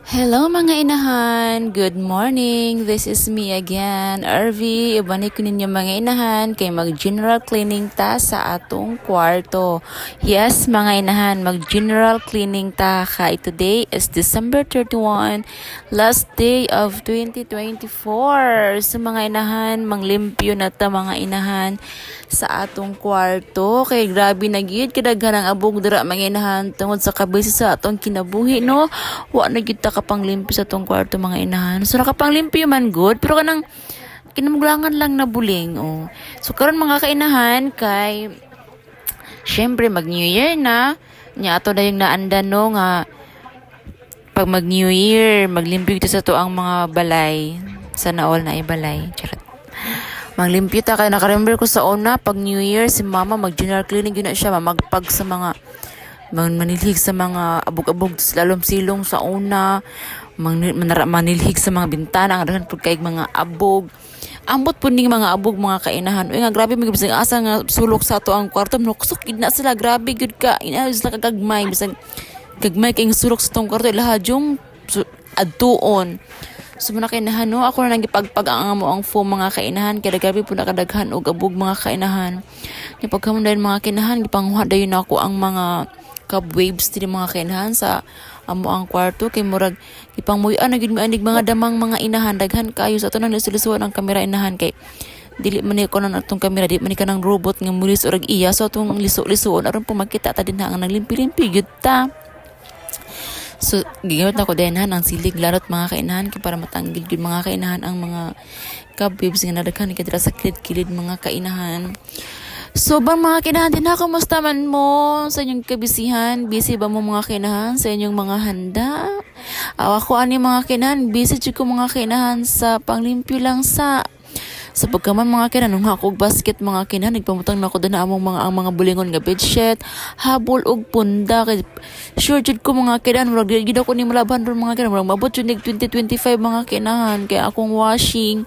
Hello mga inahan! Good morning! This is me again, RV. Ibanik ko ninyo mga inahan kay mag-general cleaning ta sa atong kwarto. Yes mga inahan, mag-general cleaning ta kay today is December 31, last day of 2024. So mga inahan, manglimpyo na ta mga inahan sa atong kwarto. Kay grabe na gyud kadaghan ang abog dira mga inahan tungod sa kabisi sa atong kinabuhi no. Wa na gyud ta kapanglimpyo sa tong kwarto mga inahan. So nakapanglimpyo man good pero kanang kinamuglangan lang na buling oh. So karon mga kainahan kay syempre mag New Year na nya ato na yung naandan no nga pag mag New Year maglimpyo kita sa to ang mga balay sana all na ibalay charot. Maglimpyo ta kay naka-remember ko sa una pag New Year si mama mag general cleaning yun na siya magpag sa mga manilhig sa mga abog-abog lalom silong sa una manilhig sa mga bintana ang daghan pud kay mga abog ambot pud ning mga abog mga kainahan uy nga grabe mig bisag asa nga sulok sa ato ang kwarto kusog gid na sila grabe gud ka ina sila kagagmay bisag gagmay kay sulok sa tong kwarto lahadyong adtuon. So muna kainahan no, ako na nang gipagpag ang amo ang foam mga kainahan kay grabe pud nakadaghan og abog mga kainahan. Ni pagkamon dayon mga kainahan gipanghuha dayon ako ang mga cobwebs diri mga kainahan sa amo ang kwarto kay murag ipangmuy-an na gyud mi anig mga damang mga inahan daghan kayo sa ato nang lisulisuan ang kamera inahan kay dili man ni ko na atong kamera di man ni kanang robot nga mulis orag iya so atong liso-lisuon aron po makita ta dinha ang naglimpi-limpi gyud ta. So, gigamit na ko din ang silig larot mga kainahan kay para matanggil gyud mga kainahan ang mga cobwebs nga nadaghan kadira sa kilid-kilid mga kainahan. So, bang mga kainahan din ha, kumusta man mo sa inyong kabisihan? Busy ba mo mga kainahan sa inyong mga handa? Ako ani mga kainahan, busy jud ko mga kainahan sa panglimpyo lang sa pagkaman mga kinahan, nung ako basket mga kinahan, nagpamutang na ako doon na among mga bulingon nga bedsheet, habol og punda. Kay sure jud ko mga kinahan, murag gid ako ni malaban ron mga kinahan, murag mabot jud 2025 mga kinahan, kay akong washing.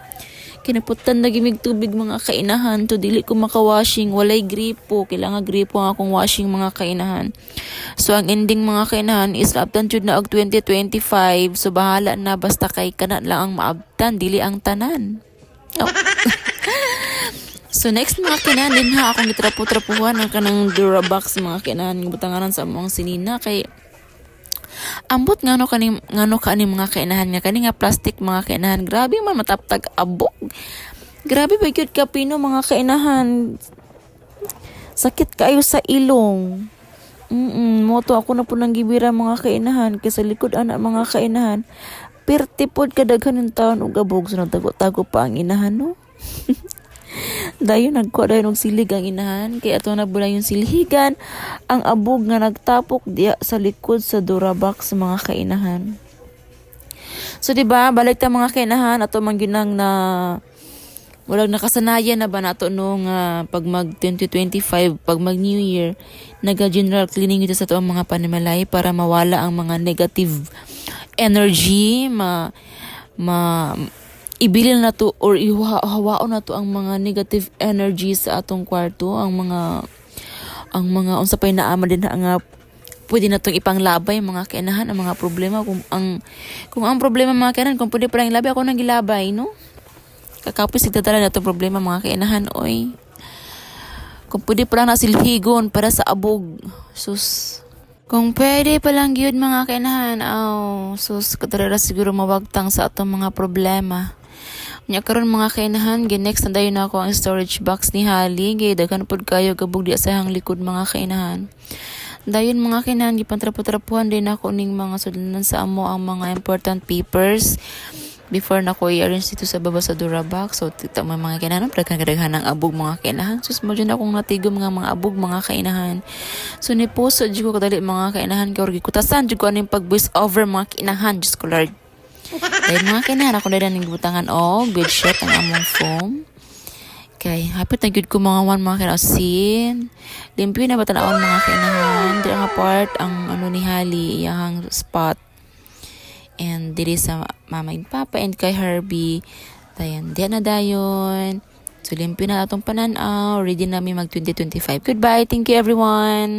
Kinaputan na gimig tubig mga kainahan, to dili ko makawashing, walay gripo, kailangan gripo ang akong washing mga kainahan. So ang ending mga kainahan is abtan jud na og 2025, so bahala na basta kay kana lang ang maabtan, dili ang tanan. Oh. So next mga kinahan din ha akong gitrapo-trapuhan ang kanang Durabox mga kinahan butanganan sa among sinina kay ambot ngano kani mga kainahan nga kani nga plastic mga kainahan grabe man mataptag abog grabe ba gyud ka pino mga kainahan sakit kayo sa ilong moto ako na po nang gibira mga kainahan kay sa likod ana mga kainahan pertipod kadaghan ng taon og abog so nagtago-tago pa ang inahan no. Dayon nagkuha dayon og silig ang inahan kay ato na bulay yung silhigan ang abog nga nagtapok diya sa likod sa Durabox mga kainahan. So diba balik ta mga kainahan ato man ginang na walang nakasanayan na ba nato nung pag mag 2025 pag mag New Year naga general cleaning ito sa to ang mga panimalay para mawala ang mga negative energy ibilin na to or ihawaon na to ang mga negative energy sa atong kwarto ang mga unsa pay naama din nga pwede na tong ipanglabay mga kainahan ang mga problema kung ang problema mga kainahan kung pwede pa lang ilabay ako nang gilabay no kakapos igdadala na tong problema mga kainahan oy kung pwede pa lang nasilhigon para sa abog sus. Kung pwede pa lang gyud mga kainahan, sus, kadara siguro mawagtang sa atong mga problema. Nya karon mga kainahan, next na dayon ako ang storage box ni Hali, gay daghan pud kayo gabog di sa hang likod mga kainahan. Dayon mga kainahan, gipantrapo-trapuhan din ako ning mga sudlanan sa amo ang mga important papers before na ko i-arrange dito sa baba sa Durabox. So tita mga kainahan kadaghan ng abog mga kainahan sus mo dyan akong natigom nga mga abog mga kainahan. So ni post jud ko kadali mga kainahan kay orgi kutasan jud ko aning pag voice over mga kainahan just ko lord. Dahil mga kainahan ako na ning butangan og bedsheet ang among foam. Kay hapit na gyud ko mga mga kainahan sin limpyo na ba tanawon mga kainahan di ang part ang ni Hali iyang spot. And diri sa mama and papa and kay Herbie. Dayan, diyan na dayon. So, limpyo na atong pananaw. Ready na mi mag 2025. Goodbye. Thank you everyone.